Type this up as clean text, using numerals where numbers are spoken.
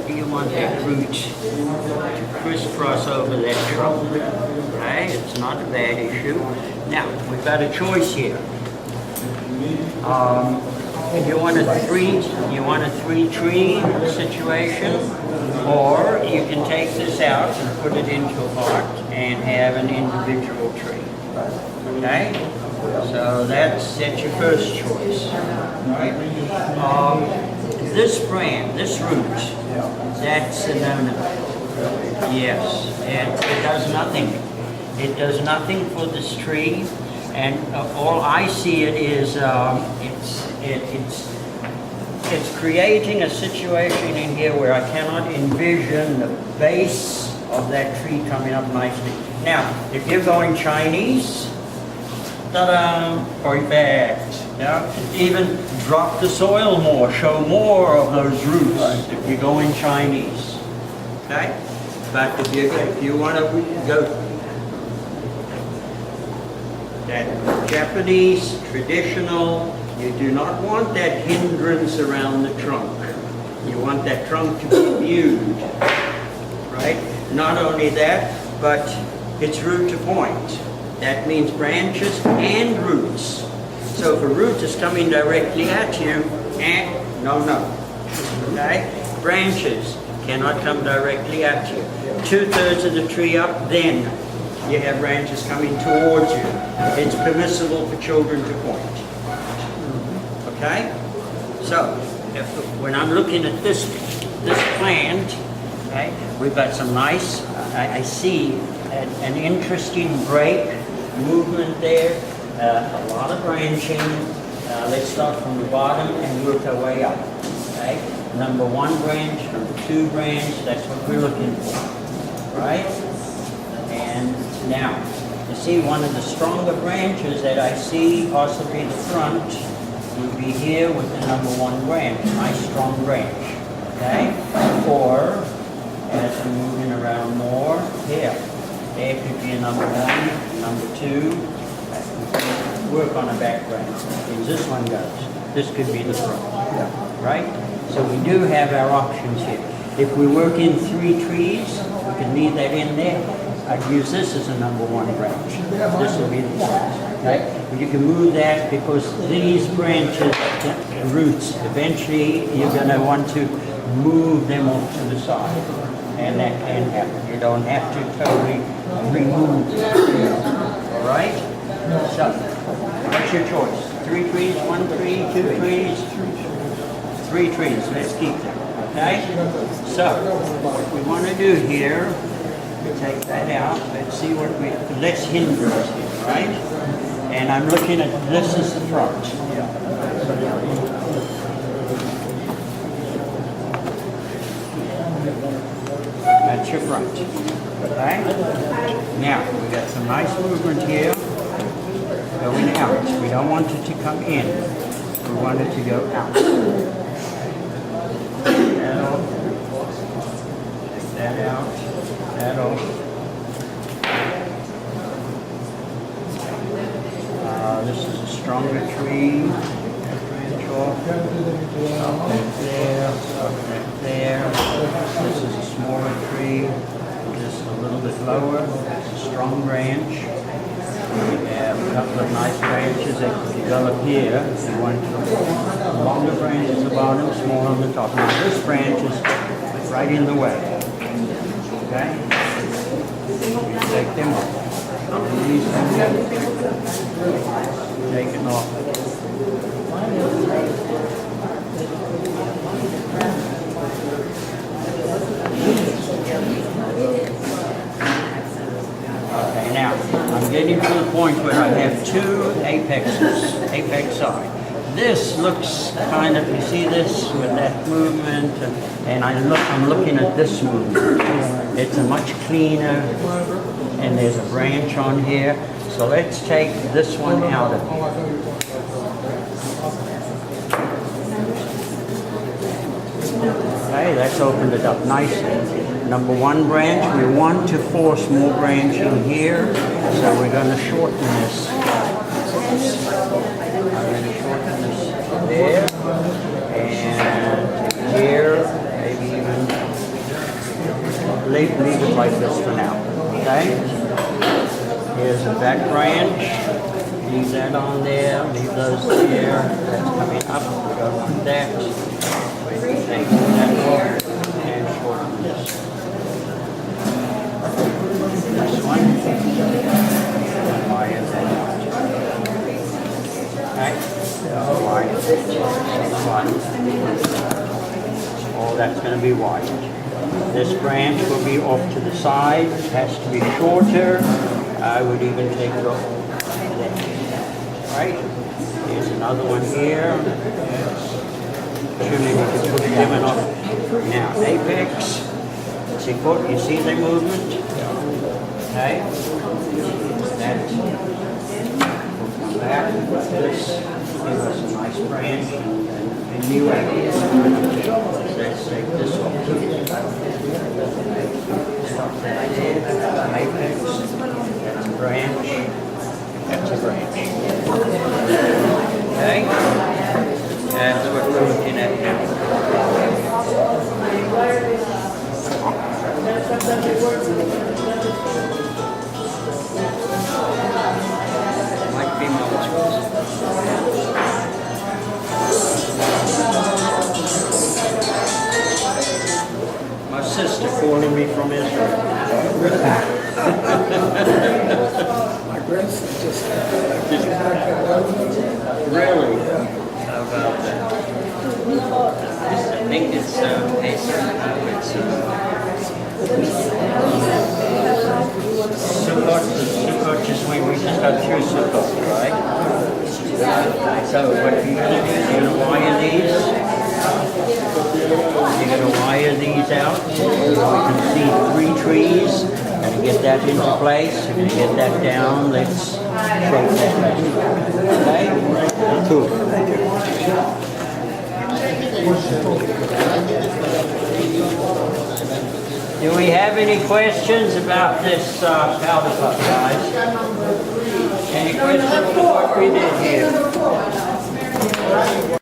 do you want that root to crisscross over that trunk. Okay, it's not a bad issue. Now, we've got a choice here. You want a three tree situation, or you can take this out and put it into a pot and have an individual tree. Okay, so that's your first choice. Right? This brand, this root, that's a no-no. Yes, it does nothing. It does nothing for this tree, and all I see it is it's creating a situation in here where I cannot envision the base of that tree coming up nicely. Now, if you're going Chinese, ta-da, perfect. Yeah, even drop the soil more, show more of those roots if you're going Chinese. Okay, but if you want to go that Japanese traditional, you do not want that hindrance around the trunk. You want that trunk to be viewed, right? Not only that, but it's root to point. That means branches and roots. So if a root is coming directly at you, no. Okay? Branches cannot come directly at you. 2/3 of the tree up, then you have branches coming towards you. It's permissible for children to point. Okay? So, when I'm looking at this plant, okay, we've got some nice, I see an interesting break movement there, a lot of branching. Let's start from the bottom and work our way up. Okay? Number 1 branch, number 2 branch, that's what we're looking for. Right? And now, you see one of the stronger branches that I see, possibly the front, would be here with the number 1 branch, nice strong branch. Okay? Or, as we're moving around more, here. There could be a number 1, number 2. Work on a back branch. As this one goes, this could be the front. Right? So we do have our options here. If we work in 3 trees, we can leave that in there. I'd use this as a number 1 branch. This will be the front. Okay? But you can move that because these branches, roots, eventually you're going to want to move them off to the side. And that can happen. You don't have to totally remove them. All right? So, what's your choice? 3 trees, 1 tree, 2 trees? 3 trees. Let's keep them. Okay? So, what we want to do here, take that out. Let's see what let's hinder it here, right? And I'm looking at this as the front. That's your front. Okay? Now, we got some nice movement here. Going out. We don't want it to come in. We want it to go out. Take that out. That off. This is a stronger tree. Branch off. Up there. This is a smaller tree. Just a little bit lower. It's a strong branch. We have a couple of nice branches that can develop here. If you want longer branches at the bottom, small on the top. Now this branch is right in the way. Okay? We take them off. Release them. Take it off. Okay, now I'm getting to the point where I have 2 apexes, apex side. This looks kind of, you see this with that movement, and I'm looking at this movement. It's a much cleaner, and there's a branch on here. So let's take this one out of here. Okay, that's opened it up nicely. Number 1 branch, we want to force more branching here, so we're going to shorten this. I'm going to shorten this there, and here, maybe even leave it like this for now, okay? Here's the back branch. Leave that on there, leave those there. That's coming up, go like that. Wait, take that off and shorten this. This one. And wire that out. Okay? Wire this one. All that's going to be wired. This branch will be off to the side. It has to be shorter. I would even take it off there. Right? Here's another one here. Yes. Surely we can put them in off. Now, apex. See, you see the movement? Okay? That will come back. This gives us a nice branch and new apex. Let's take this off. Stop that there. Apex. That's a branch. That's a branch. Okay? That's what we're looking at now. Might be multiples. My sister calling me from Israel. My grandson just Really? How about that? I think it's Sukkot just we just got through Sukkot, right? So what you're going to do is you're going to wire these. You're going to wire these out. So you can see 3 trees. Going to get that into place. You're going to get that down. Let's shape that back. Okay? Cool. Do we have any questions about this powder puff, guys? Any questions about what we did here?